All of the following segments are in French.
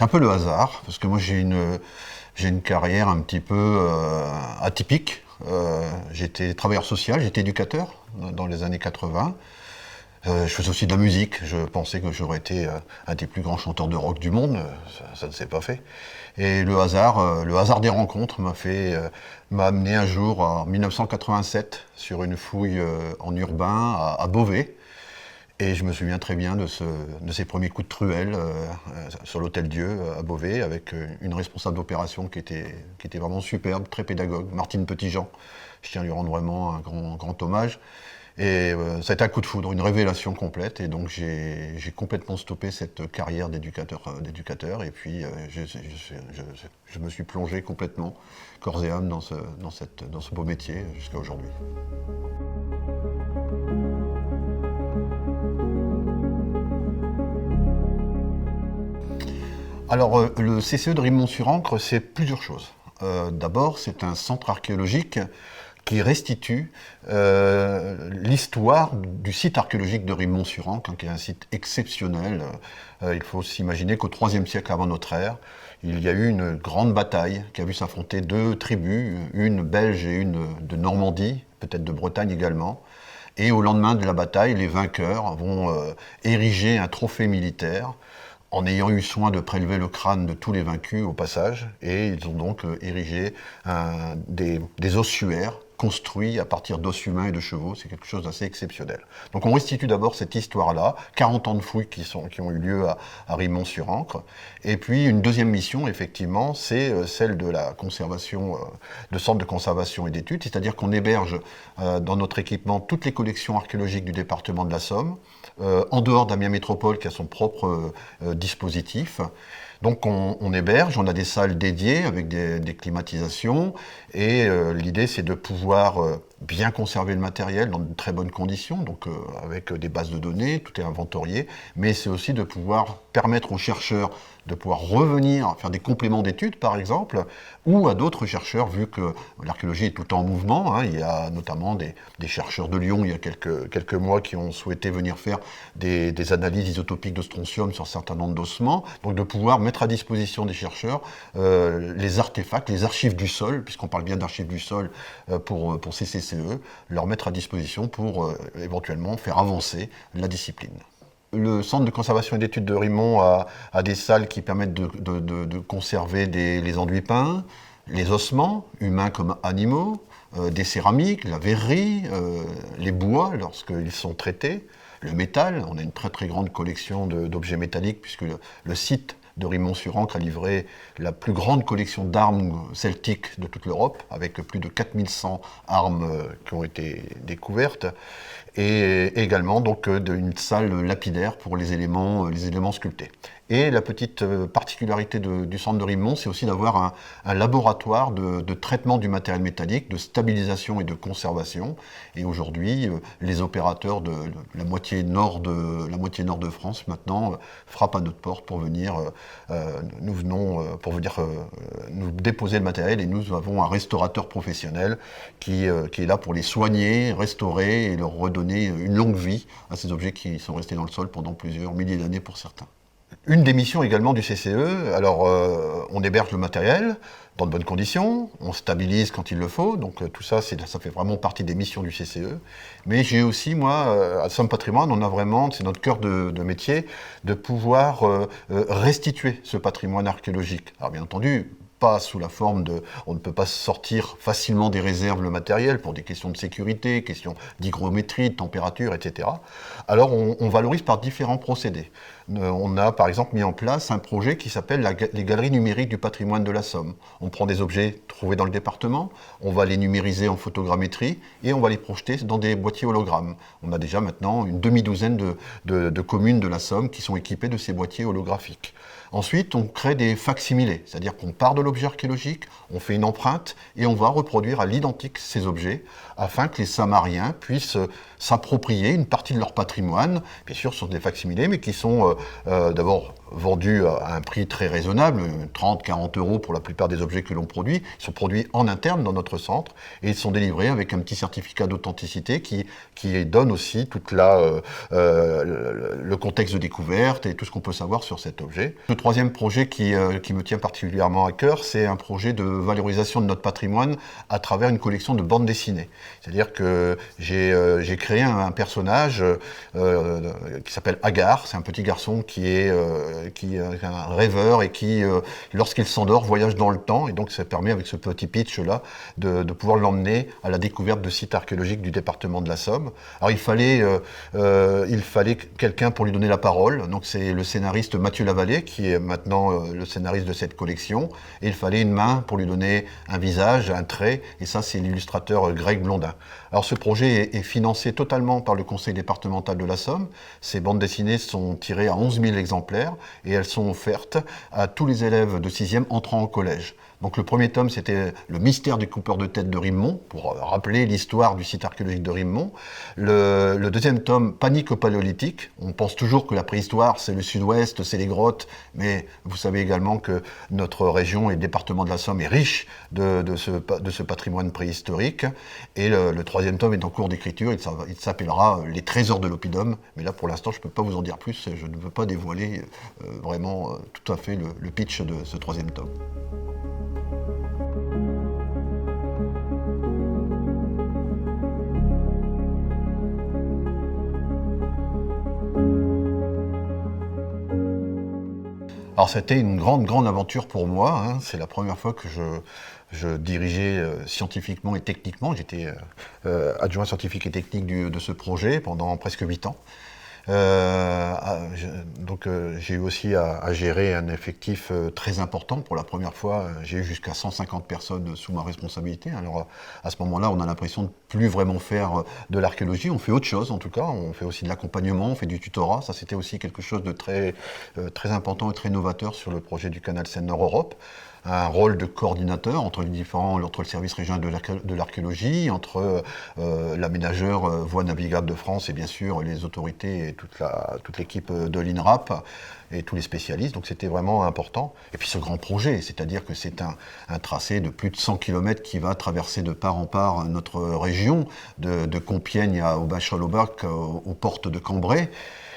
un peu le hasard, parce que moi j'ai une carrière un petit peu atypique. J'étais travailleur social, j'étais éducateur dans les années 80. Je faisais aussi de la musique. Je pensais que j'aurais été un des plus grands chanteurs de rock du monde. Ça ne s'est pas fait. Et le hasard des rencontres m'a amené un jour en 1987 sur une fouille en urbain à Beauvais. Et je me souviens très bien de ces premiers coups de truelle sur l'Hôtel Dieu à Beauvais, avec une responsable d'opération qui était vraiment superbe, très pédagogue, Martine Petitjean. Je tiens à lui rendre vraiment un grand hommage. Et ça a été un coup de foudre, une révélation complète. Et donc j'ai complètement stoppé cette carrière d'éducateur. Et puis je me suis plongé complètement, corps et âme, dans ce beau métier jusqu'à aujourd'hui. Alors, le CCE de Rimont-sur-Ancre, c'est plusieurs choses. D'abord, c'est un centre archéologique qui restitue l'histoire du site archéologique de Rimont-sur-Ancre, qui est un site exceptionnel. Il faut s'imaginer qu'au IIIe siècle avant notre ère, il y a eu une grande bataille qui a vu s'affronter deux tribus, une belge et une de Normandie, peut-être de Bretagne également. Et au lendemain de la bataille, les vainqueurs vont ériger un trophée militaire en ayant eu soin de prélever le crâne de tous les vaincus au passage, et ils ont donc érigé des ossuaires construits à partir d'os humains et de chevaux. C'est quelque chose d'assez exceptionnel. Donc on restitue d'abord cette histoire-là, 40 ans de fouilles qui ont eu lieu à Rimont-sur-Ancre, et puis une deuxième mission, effectivement, c'est celle de la conservation, de centre de conservation et d'études, c'est-à-dire qu'on héberge dans notre équipement toutes les collections archéologiques du département de la Somme, en dehors d'Amiens Métropole qui a son propre dispositif. Donc on héberge, on a des salles dédiées avec des climatisations et l'idée c'est de pouvoir bien conserver le matériel dans de très bonnes conditions, donc avec des bases de données, tout est inventorié, mais c'est aussi de pouvoir permettre aux chercheurs de pouvoir revenir faire des compléments d'études par exemple, ou à d'autres chercheurs, vu que l'archéologie est tout le temps en mouvement, il y a notamment des chercheurs de Lyon il y a quelques mois qui ont souhaité venir faire des analyses isotopiques de strontium sur un certain nombre d'ossements, donc de pouvoir mettre à disposition des chercheurs les artefacts, les archives du sol, puisqu'on parle bien d'archives du sol pour CCCE, leur mettre à disposition pour éventuellement faire avancer la discipline. Le centre de conservation et d'études de Rimont a des salles qui permettent de conserver les enduits peints, les ossements, humains comme animaux, des céramiques, la verrerie, les bois lorsqu'ils sont traités, le métal. On a une très très grande collection d'objets métalliques puisque le site de Rimont-sur-Ancre a livré la plus grande collection d'armes celtiques de toute l'Europe, avec plus de 4100 armes qui ont été découvertes, et également donc une salle lapidaire pour les éléments sculptés. Et la petite particularité du centre de Rimont, c'est aussi d'avoir un laboratoire de traitement du matériel métallique, de stabilisation et de conservation. Et aujourd'hui, les opérateurs de la moitié nord de France maintenant frappent à notre porte pour venir nous déposer le matériel. Et nous avons un restaurateur professionnel qui est là pour les soigner, restaurer et leur redonner une longue vie à ces objets qui sont restés dans le sol pendant plusieurs milliers d'années pour certains. Une des missions également du CCE, alors on héberge le matériel dans de bonnes conditions, on stabilise quand il le faut, donc tout ça, ça fait vraiment partie des missions du CCE. Mais j'ai aussi, moi, à Somme Patrimoine, on a vraiment, c'est notre cœur de métier, de pouvoir restituer ce patrimoine archéologique. Alors bien entendu, pas sous la forme on ne peut pas sortir facilement des réserves le matériel pour des questions de sécurité, questions d'hygrométrie, de température, etc. Alors on valorise par différents procédés. On a par exemple mis en place un projet qui s'appelle les galeries numériques du patrimoine de la Somme. On prend des objets trouvés dans le département, on va les numériser en photogrammétrie et on va les projeter dans des boîtiers hologrammes. On a déjà maintenant une demi-douzaine de communes de la Somme qui sont équipées de ces boîtiers holographiques. Ensuite, on crée des facsimilés, c'est-à-dire qu'on part de l'objet archéologique, on fait une empreinte et on va reproduire à l'identique ces objets afin que les Samariens puissent s'approprier une partie de leur patrimoine. Bien sûr, ce sont des facsimilés, mais qui sont d'abord vendus à un prix très raisonnable, 30-40 euros pour la plupart des objets que l'on produit. Ils sont produits en interne dans notre centre et ils sont délivrés avec un petit certificat d'authenticité qui donne aussi toute le contexte de découverte et tout ce qu'on peut savoir sur cet objet. Le troisième projet qui me tient particulièrement à cœur, c'est un projet de valorisation de notre patrimoine à travers une collection de bandes dessinées. C'est-à-dire que j'ai créé un personnage qui s'appelle Agar. C'est un petit garçon qui est un rêveur et qui, lorsqu'il s'endort, voyage dans le temps. Et donc, ça permet, avec ce petit pitch-là, de pouvoir l'emmener à la découverte de sites archéologiques du département de la Somme. Alors, il fallait quelqu'un pour lui donner la parole. Donc, c'est le scénariste Mathieu Lavallée, qui est maintenant le scénariste de cette collection. Et il fallait une main pour lui donner un visage, un trait. Et ça, c'est l'illustrateur Greg Blondin. Alors, ce projet est financé totalement par le conseil départemental de la Somme. Ces bandes dessinées sont tirées à 11 000 exemplaires et elles sont offertes à tous les élèves de 6e entrant au collège. Donc le premier tome, c'était le mystère du coupeur de tête de Rimemont, pour rappeler l'histoire du site archéologique de Rimemont. Le deuxième tome, Panique au paléolithique. On pense toujours que la préhistoire, c'est le sud-ouest, c'est les grottes, mais vous savez également que notre région et le département de la Somme est riche de ce patrimoine préhistorique. Et le troisième tome est en cours d'écriture, il s'appellera Les trésors de l'oppidum. Mais là, pour l'instant, je ne peux pas vous en dire plus, je ne veux pas dévoiler vraiment tout à fait le pitch de ce troisième tome. Alors c'était une grande aventure pour moi, hein. C'est la première fois que je dirigeais scientifiquement et techniquement. J'étais adjoint scientifique et technique de ce projet pendant presque 8 ans. J'ai eu aussi à gérer un effectif très important. Pour la première fois, j'ai eu jusqu'à 150 personnes sous ma responsabilité. Alors à ce moment-là, on a l'impression de plus vraiment faire de l'archéologie. On fait autre chose en tout cas. On fait aussi de l'accompagnement, on fait du tutorat. Ça, c'était aussi quelque chose de très important et très novateur sur le projet du canal Seine-Nord Europe. Un rôle de coordinateur entre le service régional de l'archéologie, entre l'aménageur voie navigable de France et bien sûr les autorités et toute l'équipe de l'INRAP et tous les spécialistes. Donc c'était vraiment important. Et puis ce grand projet, c'est-à-dire que c'est un tracé de plus de 100 km qui va traverser de part en part notre région, de Compiègne à Aubin-Charlotbach, aux portes de Cambrai.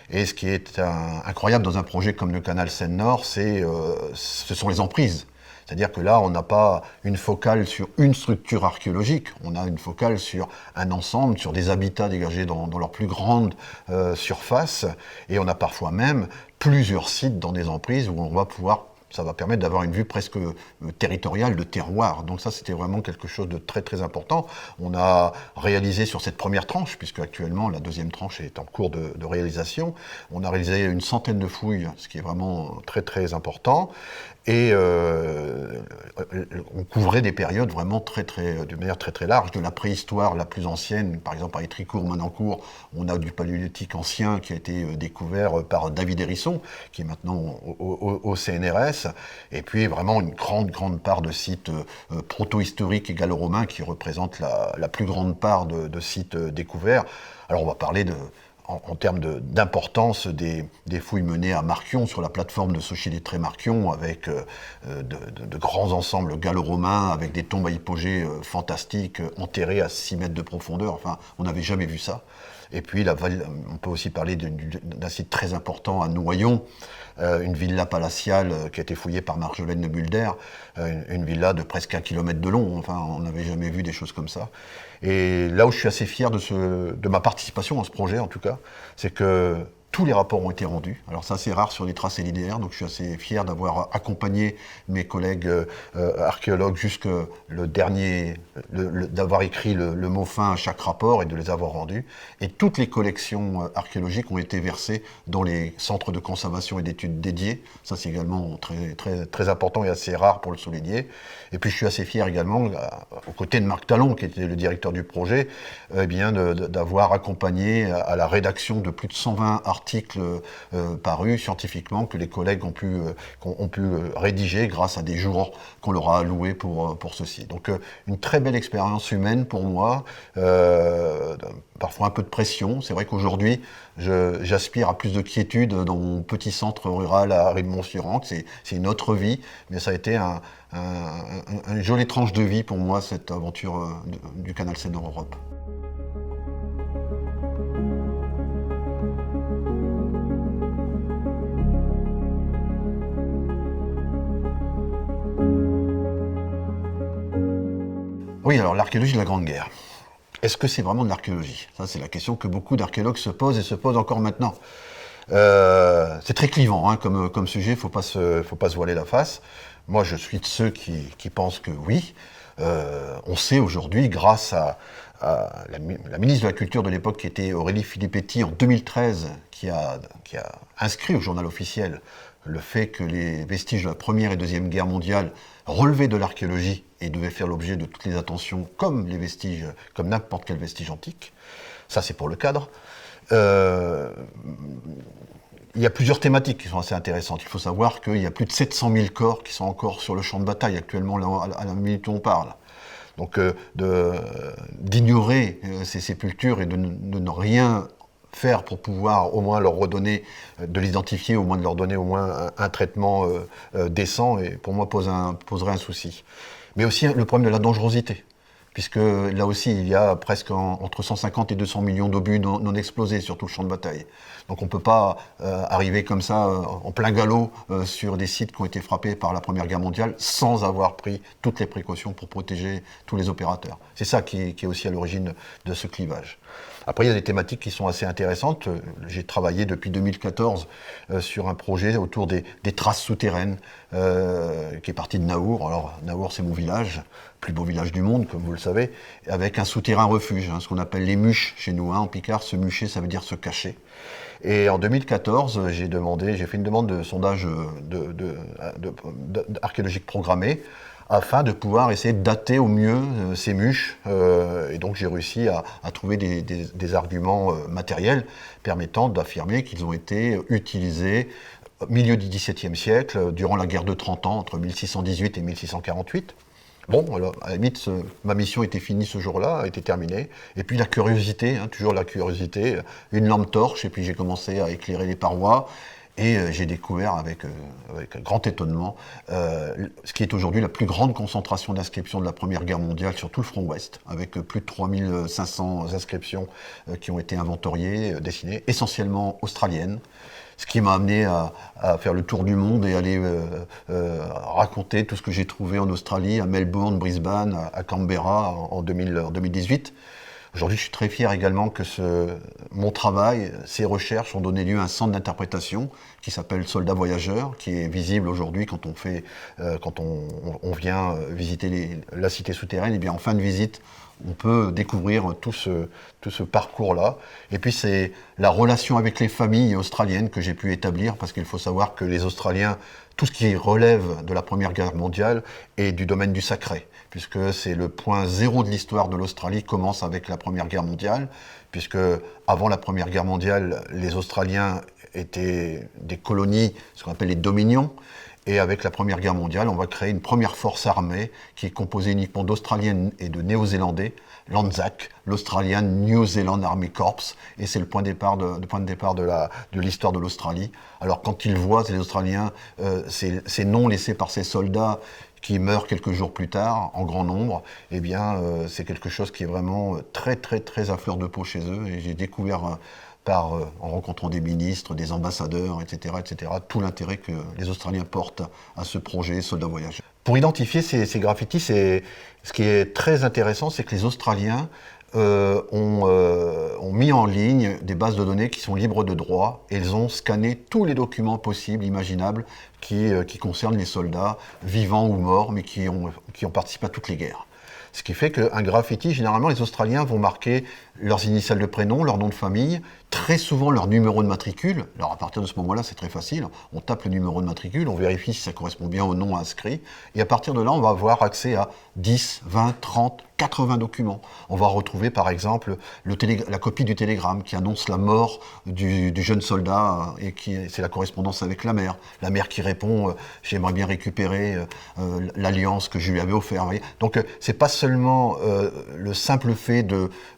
Et ce qui est incroyable dans un projet comme le canal Seine-Nord, ce sont les emprises. C'est-à-dire que là, on n'a pas une focale sur une structure archéologique, on a une focale sur un ensemble, sur des habitats dégagés dans leur plus grande surface, et on a parfois même plusieurs sites dans des emprises où on va pouvoir, ça va permettre d'avoir une vue presque territoriale de terroir. Donc ça, c'était vraiment quelque chose de très important. On a réalisé sur cette première tranche, puisque actuellement la deuxième tranche est en cours de réalisation, on a réalisé une centaine de fouilles, ce qui est vraiment très important. Et on couvrait des périodes vraiment de manière très large, de la préhistoire la plus ancienne, par exemple à Étricourt, Manancourt, on a du paléolithique ancien qui a été découvert par David Hérisson, qui est maintenant au CNRS, et puis vraiment une grande part de sites proto-historiques et gallo-romains qui représentent la plus grande part de sites découverts. Alors on va parler en termes d'importance des fouilles menées à Marquion, sur la plateforme de Sauchy-lès-Tré-Marquion, avec de grands ensembles gallo-romains, avec des tombes à hypogée fantastiques, enterrées à 6 mètres de profondeur. Enfin, on n'avait jamais vu ça. Et puis, on peut aussi parler d'un site très important à Noyon, une villa palatiale qui a été fouillée par Marjolaine de Mulder, une villa de presque 1 kilomètre de long. Enfin, on n'avait jamais vu des choses comme ça. Et là où je suis assez fier de ma participation dans ce projet, en tout cas, c'est que tous les rapports ont été rendus. Alors ça, c'est rare sur les tracés linéaires, donc je suis assez fier d'avoir accompagné mes collègues archéologues jusque le dernier, d'avoir écrit le mot fin à chaque rapport et de les avoir rendus. Et toutes les collections archéologiques ont été versées dans les centres de conservation et d'études dédiés. Ça, c'est également très important et assez rare pour le souligner. Et puis je suis assez fier également, aux côtés de Marc Talon, qui était le directeur du projet, d'avoir accompagné à la rédaction de plus de 120 articles articles parus scientifiquement que les collègues ont pu rédiger grâce à des jours qu'on leur a alloués pour ceci. Donc une très belle expérience humaine pour moi, parfois un peu de pression. C'est vrai qu'aujourd'hui, j'aspire à plus de quiétude dans mon petit centre rural à Rimont-sur-Ancre. C'est une autre vie, mais ça a été une jolie tranche de vie pour moi, cette aventure du canal Seine-Nord-Europe. Oui, alors l'archéologie de la Grande Guerre. Est-ce que c'est vraiment de l'archéologie? Ça, c'est la question que beaucoup d'archéologues se posent et se posent encore maintenant. C'est très clivant comme sujet, il ne faut pas se voiler la face. Moi, je suis de ceux qui pensent que oui. On sait aujourd'hui, grâce à la ministre de la Culture de l'époque, qui était Aurélie Filippetti, en 2013, qui a inscrit au journal officiel le fait que les vestiges de la Première et Deuxième Guerre mondiale relevaient de l'archéologie et devaient faire l'objet de toutes les attentions, comme les vestiges, comme n'importe quel vestige antique. Ça, c'est pour le cadre. Il y a plusieurs thématiques qui sont assez intéressantes. Il faut savoir qu'il y a plus de 700 000 corps qui sont encore sur le champ de bataille actuellement, à la minute où on parle. Donc d'ignorer ces sépultures et de ne rien faire pour pouvoir au moins leur redonner, de l'identifier, au moins de leur donner au moins un traitement décent, et pour moi poserait un souci. Mais aussi le problème de la dangerosité, puisque là aussi il y a presque entre 150 et 200 millions d'obus non explosés sur tout le champ de bataille. Donc on ne peut pas arriver comme ça en plein galop sur des sites qui ont été frappés par la Première Guerre mondiale sans avoir pris toutes les précautions pour protéger tous les opérateurs. C'est ça qui est aussi à l'origine de ce clivage. Après, il y a des thématiques qui sont assez intéressantes. J'ai travaillé depuis 2014 sur un projet autour des traces souterraines qui est parti de Naour. Alors, Naour, c'est mon village, plus beau village du monde, comme vous le savez, avec un souterrain refuge, ce qu'on appelle les muches chez nous. En Picard, se mucher, ça veut dire se cacher. Et en 2014, j'ai fait une demande de sondage archéologique programmé afin de pouvoir essayer de dater au mieux ces muches. Et donc j'ai réussi à trouver des arguments matériels permettant d'affirmer qu'ils ont été utilisés au milieu du XVIIe siècle, durant la guerre de 30 ans, entre 1618 et 1648. Bon, alors, à la limite, ma mission était finie ce jour-là, était terminée. Et puis la curiosité, toujours la curiosité, une lampe torche, et puis j'ai commencé à éclairer les parois. Et j'ai découvert avec grand étonnement ce qui est aujourd'hui la plus grande concentration d'inscriptions de la Première Guerre mondiale sur tout le front ouest, avec plus de 3500 inscriptions qui ont été inventoriées, dessinées, essentiellement australiennes. Ce qui m'a amené à faire le tour du monde et aller raconter tout ce que j'ai trouvé en Australie, à Melbourne, Brisbane, à Canberra en 2018. Aujourd'hui, je suis très fier également que mon travail, ces recherches ont donné lieu à un centre d'interprétation qui s'appelle Soldats Voyageurs, qui est visible aujourd'hui quand on vient visiter la cité souterraine. Et bien, en fin de visite, on peut découvrir tout ce parcours-là. Et puis, c'est la relation avec les familles australiennes que j'ai pu établir, parce qu'il faut savoir que les Australiens, tout ce qui relève de la Première Guerre mondiale est du domaine du sacré, puisque c'est le point zéro de l'histoire de l'Australie commence avec la Première Guerre mondiale, puisque avant la Première Guerre mondiale, les Australiens étaient des colonies, ce qu'on appelle les dominions, et avec la Première Guerre mondiale, on va créer une première force armée qui est composée uniquement d'Australiens et de Néo-Zélandais, l'ANZAC, l'Australian New Zealand Army Corps, et c'est le point de départ de l'histoire de l'Australie. Alors quand ils voient, les Australiens, ces noms laissés par ces soldats qui meurent quelques jours plus tard, en grand nombre, eh bien, c'est quelque chose qui est vraiment très, très, très à fleur de peau chez eux. Et j'ai découvert, en rencontrant des ministres, des ambassadeurs, etc., tout l'intérêt que les Australiens portent à ce projet Soldats Voyageurs. Pour identifier ces graffitis, ce qui est très intéressant, c'est que les Australiens ont mis en ligne des bases de données qui sont libres de droit, et ils ont scanné tous les documents possibles, imaginables, qui concernent les soldats, vivants ou morts, mais qui ont participé à toutes les guerres. Ce qui fait qu'un graffiti, généralement, les Australiens vont marquer leurs initiales de prénom, leur nom de famille, très souvent leur numéro de matricule. Alors à partir de ce moment-là, c'est très facile. On tape le numéro de matricule, on vérifie si ça correspond bien au nom inscrit. Et à partir de là, on va avoir accès à 10, 20, 30, 80 documents. On va retrouver par exemple la copie du télégramme qui annonce la mort du jeune soldat et c'est la correspondance avec la mère. La mère qui répond j'aimerais bien récupérer l'alliance que je lui avais offerte. Donc c'est pas seulement le simple fait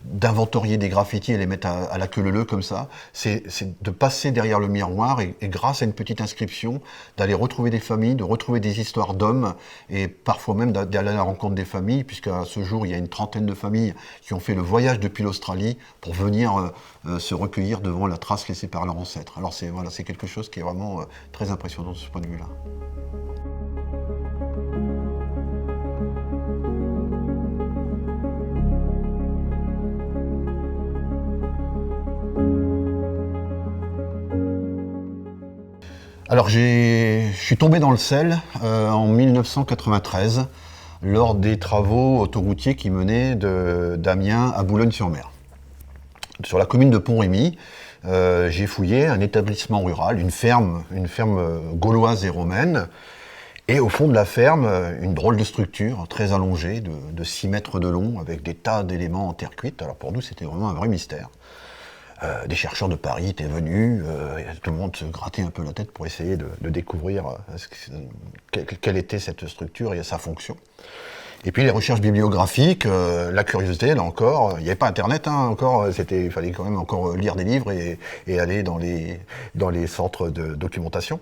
d'inventorier des graffitis et les mettre à la queue leu comme ça, c'est de passer derrière le miroir et grâce à une petite inscription, d'aller retrouver des familles, de retrouver des histoires d'hommes et parfois même d'aller à la rencontre des familles, puisqu'à ce jour, il y a une trentaine de familles qui ont fait le voyage depuis l'Australie pour venir se recueillir devant la trace laissée par leurs ancêtres. Alors c'est quelque chose qui est vraiment très impressionnant de ce point de vue-là. Alors je suis tombé dans le sel en 1993 lors des travaux autoroutiers qui menaient d'Amiens à Boulogne-sur-Mer. Sur la commune de Pont-Rémy, j'ai fouillé un établissement rural, une ferme gauloise et romaine, et au fond de la ferme, une drôle de structure très allongée, de 6 mètres de long, avec des tas d'éléments en terre cuite. Alors pour nous, c'était vraiment un vrai mystère. Des chercheurs de Paris étaient venus, tout le monde se grattait un peu la tête pour essayer de découvrir quelle était cette structure et sa fonction. Et puis les recherches bibliographiques, la curiosité, là encore, il n'y avait pas Internet, encore, il fallait quand même encore lire des livres et aller dans les centres de documentation.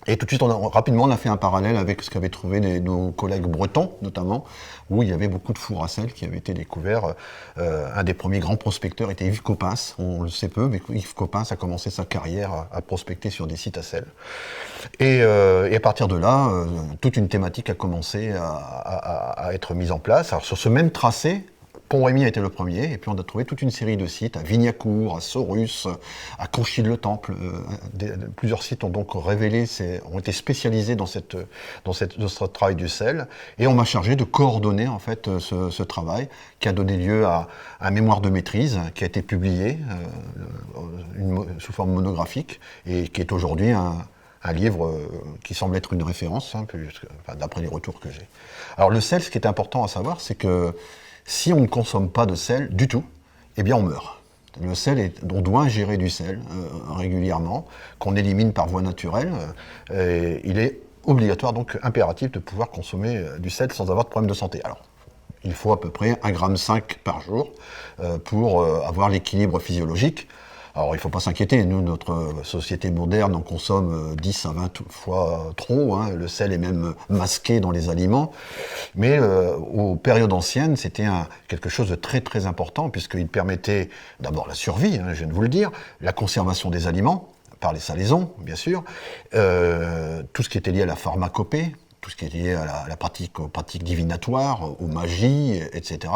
Et tout de suite, rapidement, on a fait un parallèle avec ce qu'avaient trouvé nos collègues bretons, notamment, où il y avait beaucoup de fours à sel qui avaient été découverts. Un des premiers grands prospecteurs était Yves Coppens, on le sait peu, mais Yves Coppens a commencé sa carrière à prospecter sur des sites à sel. Et à partir de là, toute une thématique a commencé à être mise en place. Alors sur ce même tracé, Pont-Rémy a été le premier, et puis on a trouvé toute une série de sites, à Vignacourt, à Saurus, à Conchy-le-Temple. Plusieurs sites ont donc ont été spécialisés dans ce travail du sel, et on m'a chargé de coordonner en fait ce travail, qui a donné lieu à un mémoire de maîtrise, qui a été publié sous forme monographique, et qui est aujourd'hui un livre qui semble être une référence, d'après les retours que j'ai. Alors le sel, ce qui est important à savoir, c'est que si on ne consomme pas de sel du tout, eh bien on meurt. Le sel, on doit ingérer du sel régulièrement, qu'on élimine par voie naturelle. Il est obligatoire, donc impératif, de pouvoir consommer du sel sans avoir de problème de santé. Alors, il faut à peu près 1,5 g par jour pour avoir l'équilibre physiologique. Alors il ne faut pas s'inquiéter, nous, notre société moderne en consomme 10 à 20 fois trop, le sel est même masqué dans les aliments, mais aux périodes anciennes, c'était quelque chose de très très important, puisqu'il permettait d'abord la survie, je viens de vous le dire, la conservation des aliments, par les salaisons, bien sûr, tout ce qui était lié à la pharmacopée, tout ce qui est lié à aux pratiques divinatoires, aux magies, etc.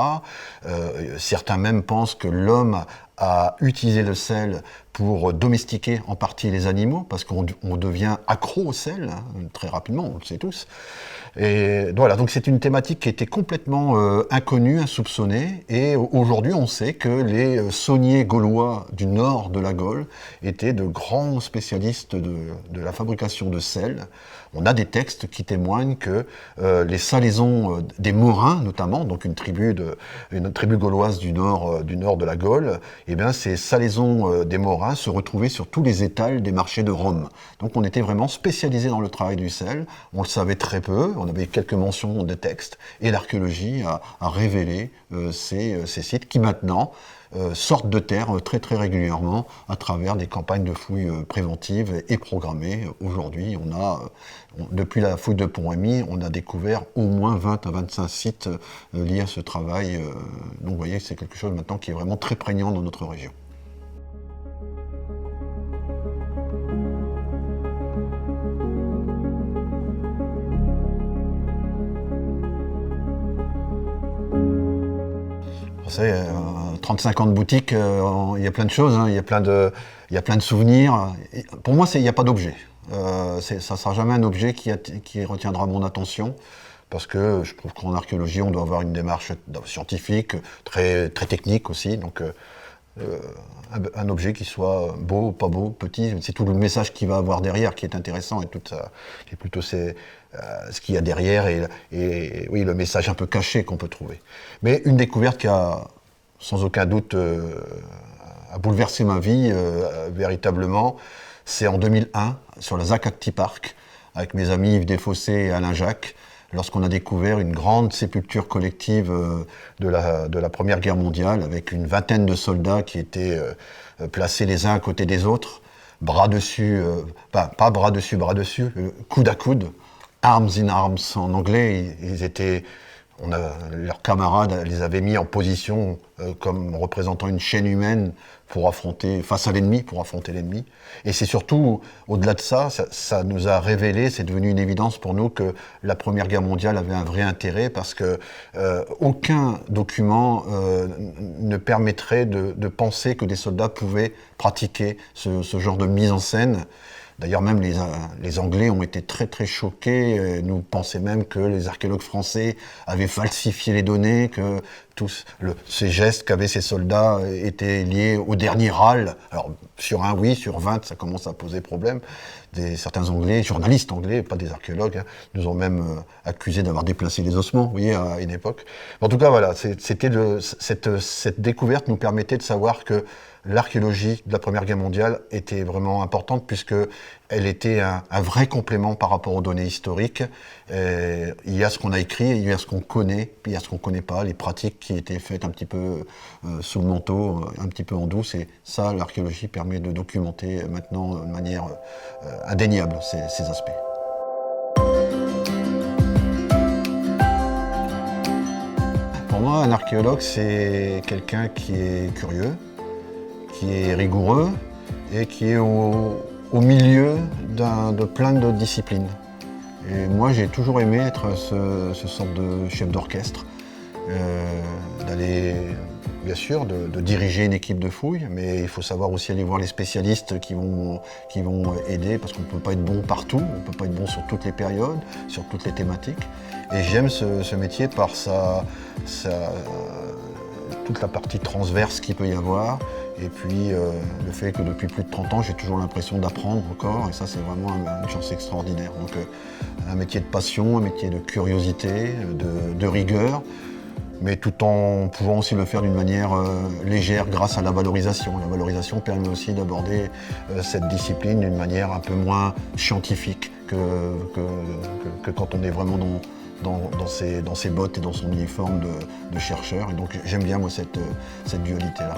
Certains même pensent que l'homme a utilisé le sel pour domestiquer en partie les animaux, parce qu'on devient accro au sel, très rapidement, on le sait tous. Et voilà, donc c'est une thématique qui était complètement inconnue, insoupçonnée, et aujourd'hui on sait que les sauniers gaulois du nord de la Gaule étaient de grands spécialistes de la fabrication de sel. On a des textes qui témoignent que les salaisons des Morins, notamment, donc une tribu gauloise du nord de la Gaule, eh bien ces salaisons des Morins se retrouvaient sur tous les étals des marchés de Rome. Donc on était vraiment spécialisé dans le travail du sel, on le savait très peu, on avait quelques mentions des textes, et l'archéologie a révélé ces sites qui maintenant sortent de terre très très régulièrement à travers des campagnes de fouilles préventives et programmées. Aujourd'hui, depuis la fouille de Pont-Rémy, on a découvert au moins 20 à 25 sites liés à ce travail. Donc vous voyez, c'est quelque chose maintenant qui est vraiment très prégnant dans notre région. Vous savez, 35 ans de boutique, il y a plein de choses, il y a plein de souvenirs. Pour moi, il n'y a pas d'objet. Ça ne sera jamais un objet qui retiendra mon attention, parce que je trouve qu'en archéologie, on doit avoir une démarche scientifique, très, très technique aussi. Donc, un objet qui soit beau, pas beau, petit, c'est tout le message qu'il va avoir derrière qui est intéressant et tout ça, et plutôt c'est ce qu'il y a derrière et oui, le message un peu caché qu'on peut trouver. Mais une découverte qui a sans aucun doute a bouleversé ma vie véritablement, c'est en 2001 sur la Zakakti Park avec mes amis Yves Desfossés et Alain Jacques, lorsqu'on a découvert une grande sépulture collective de la Première Guerre mondiale, avec une vingtaine de soldats qui étaient placés les uns à côté des autres, bras dessus, pas bras dessus, coude à coude, arms in arms en anglais. Leurs camarades les avaient mis en position comme représentant une chaîne humaine pour affronter l'ennemi. Et c'est surtout, au-delà de ça, ça nous a révélé, c'est devenu une évidence pour nous que la Première Guerre mondiale avait un vrai intérêt parce que aucun document ne permettrait de penser que des soldats pouvaient pratiquer ce genre de mise en scène. D'ailleurs, même les Anglais ont été très très choqués, nous pensaient même que les archéologues français avaient falsifié les données, que tous ces gestes qu'avaient ces soldats étaient liés au dernier râle. Alors, sur un oui, sur 20, ça commence à poser problème. Certains Anglais, journalistes anglais, pas des archéologues, nous ont même accusés d'avoir déplacé les ossements, vous voyez, à une époque. En tout cas, voilà, cette découverte nous permettait de savoir que l'archéologie de la Première Guerre mondiale était vraiment importante puisqu'elle était un vrai complément par rapport aux données historiques. Il y a ce qu'on a écrit, il y a ce qu'on connaît, puis il y a ce qu'on ne connaît pas, les pratiques qui étaient faites un petit peu sous le manteau, un petit peu en douce. Et ça, l'archéologie permet de documenter maintenant de manière indéniable ces aspects. Pour moi, un archéologue, c'est quelqu'un qui est curieux, qui est rigoureux et qui est au milieu de plein de disciplines. Et moi, j'ai toujours aimé être ce sorte de chef d'orchestre, d'aller, bien sûr, de diriger une équipe de fouilles, mais il faut savoir aussi aller voir les spécialistes qui vont aider, parce qu'on ne peut pas être bon partout, on ne peut pas être bon sur toutes les périodes, sur toutes les thématiques. Et j'aime ce métier par toute la partie transverse qu'il peut y avoir, et puis le fait que depuis plus de 30 ans, j'ai toujours l'impression d'apprendre encore, et ça c'est vraiment une chance extraordinaire. Donc un métier de passion, un métier de curiosité, de rigueur, mais tout en pouvant aussi le faire d'une manière légère grâce à la valorisation. La valorisation permet aussi d'aborder cette discipline d'une manière un peu moins scientifique que quand on est vraiment dans ses bottes et dans son uniforme de chercheur. Et donc j'aime bien moi cette dualité-là.